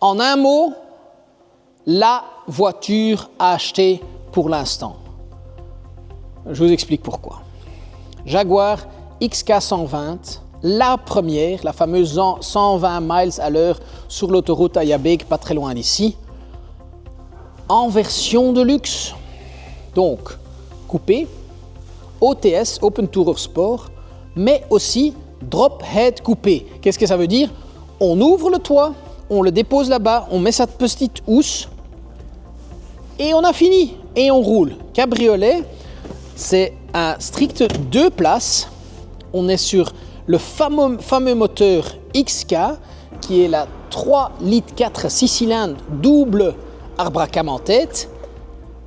En un mot, la voiture à acheter pour l'instant. Je vous explique pourquoi. Jaguar XK120, la première, la fameuse 120 miles à l'heure sur l'autoroute à Yabek, pas très loin d'ici, en version de luxe. Donc, coupé, OTS, Open Tourer Sport, mais aussi drop head coupé. Qu'est-ce que ça veut dire? On ouvre le toit, on le dépose là-bas, on met sa petite housse et on a fini et on roule. Cabriolet, c'est un strict 2 places. On est sur le fameux moteur XK qui est la 3 litres 4 6 cylindres double arbre à cam en tête.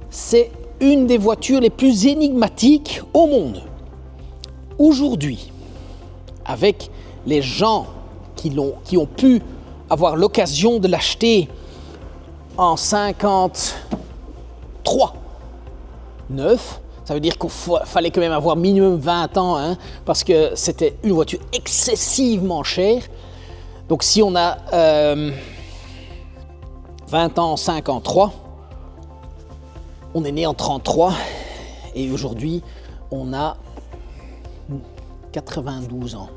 C'est une des voitures les plus énigmatiques au monde. Aujourd'hui, avec les gens qui ont pu avoir l'occasion de l'acheter en 53 neuf, ça veut dire qu'il fallait quand même avoir minimum 20 ans, hein, parce que c'était une voiture excessivement chère. Donc si on a 20 ans en 53, on est né en 33 et aujourd'hui on a 92 ans.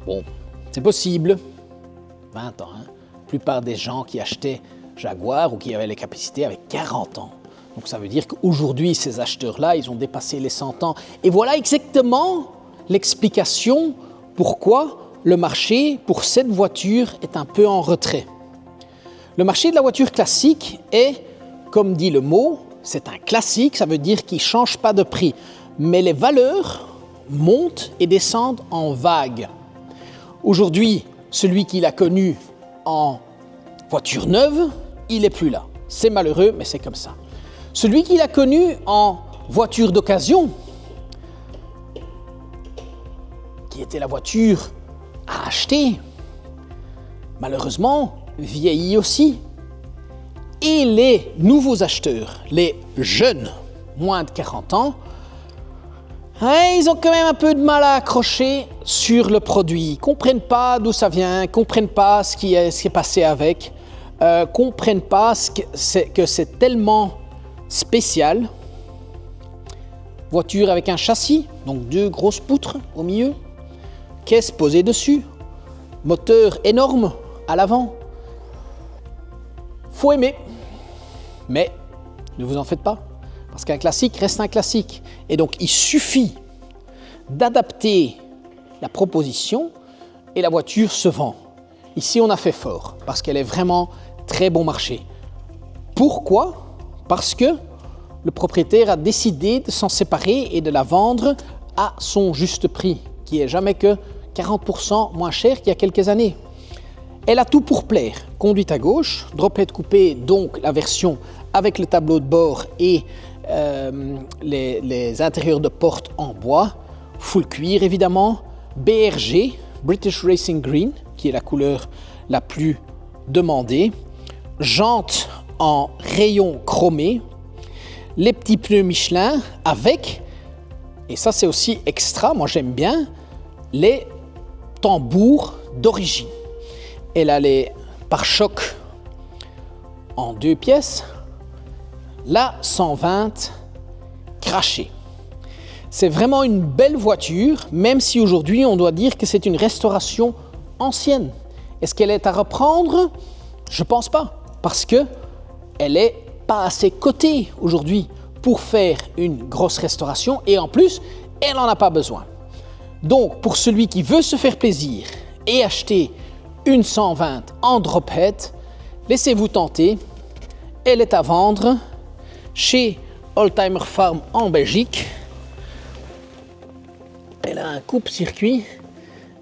Bon, c'est possible, 20 ans. Hein. La plupart des gens qui achetaient Jaguar ou qui avaient les capacités avaient 40 ans. Donc ça veut dire qu'aujourd'hui, ces acheteurs-là, ils ont dépassé les 100 ans. Et voilà exactement l'explication pourquoi le marché pour cette voiture est un peu en retrait. Le marché de la voiture classique est, comme dit le mot, c'est un classique, ça veut dire qu'il ne change pas de prix. Mais les valeurs montent et descendent en vagues. Aujourd'hui, celui qui l'a connu en voiture neuve, il n'est plus là. C'est malheureux, mais c'est comme ça. Celui qui l'a connu en voiture d'occasion, qui était la voiture à acheter, malheureusement, vieillit aussi. Et les nouveaux acheteurs, les jeunes, moins de 40 ans, ils ont quand même un peu de mal à accrocher sur le produit. Ils ne comprennent pas d'où ça vient, ils ne comprennent pas ce qui est passé avec, ne comprennent pas que c'est tellement spécial. Voiture avec un châssis, donc 2 grosses poutres au milieu, caisse posée dessus, moteur énorme à l'avant. Faut aimer, mais ne vous en faites pas. Parce qu'un classique reste un classique. Et donc, il suffit d'adapter la proposition et la voiture se vend. Ici, on a fait fort parce qu'elle est vraiment très bon marché. Pourquoi? Parce que le propriétaire a décidé de s'en séparer et de la vendre à son juste prix, qui est jamais que 40% moins cher qu'il y a quelques années. Elle a tout pour plaire. Conduite à gauche, drop-head coupé, donc la version avec le tableau de bord et les intérieurs de porte en bois, full cuir évidemment, BRG, British Racing Green, qui est la couleur la plus demandée, jantes en rayon chromé, les petits pneus Michelin avec, et ça c'est aussi extra, moi j'aime bien, les tambours d'origine. Elle a les pare-chocs en 2 pièces, la 120 crachée. C'est vraiment une belle voiture, même si aujourd'hui on doit dire que c'est une restauration ancienne. Est-ce qu'elle est à reprendre? Je ne pense pas, parce qu'elle n'est pas assez cotée aujourd'hui pour faire une grosse restauration et en plus, elle n'en a pas besoin. Donc, pour celui qui veut se faire plaisir et acheter une 120 en drop-head, laissez-vous tenter. Elle est à vendre chez Oldtimer Farm en Belgique. Elle a un coupe-circuit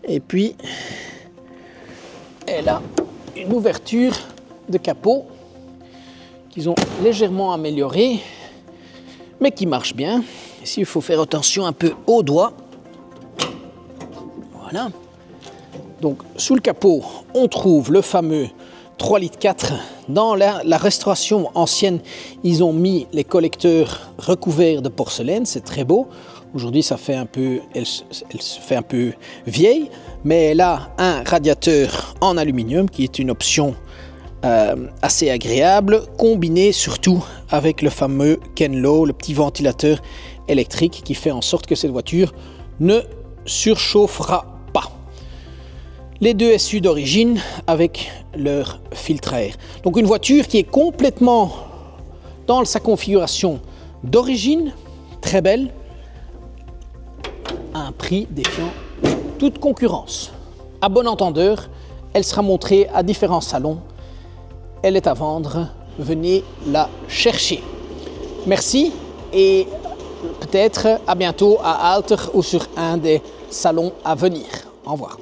et puis elle a une ouverture de capot qu'ils ont légèrement améliorée, mais qui marche bien. Ici, il faut faire attention un peu aux doigts. Voilà. Donc, sous le capot, on trouve le fameux 3 litres 4. Dans la restauration ancienne, ils ont mis les collecteurs recouverts de porcelaine, c'est très beau. Aujourd'hui, elle se fait un peu vieille, mais elle a un radiateur en aluminium qui est une option assez agréable, combiné surtout avec le fameux Ken-Lo, le petit ventilateur électrique qui fait en sorte que cette voiture ne surchauffera pas. Les deux SU d'origine avec leur filtre à air. Donc une voiture qui est complètement dans sa configuration d'origine, très belle, à un prix défiant toute concurrence. À bon entendeur, elle sera montrée à différents salons. Elle est à vendre, venez la chercher. Merci et peut-être à bientôt à Aalter ou sur un des salons à venir. Au revoir.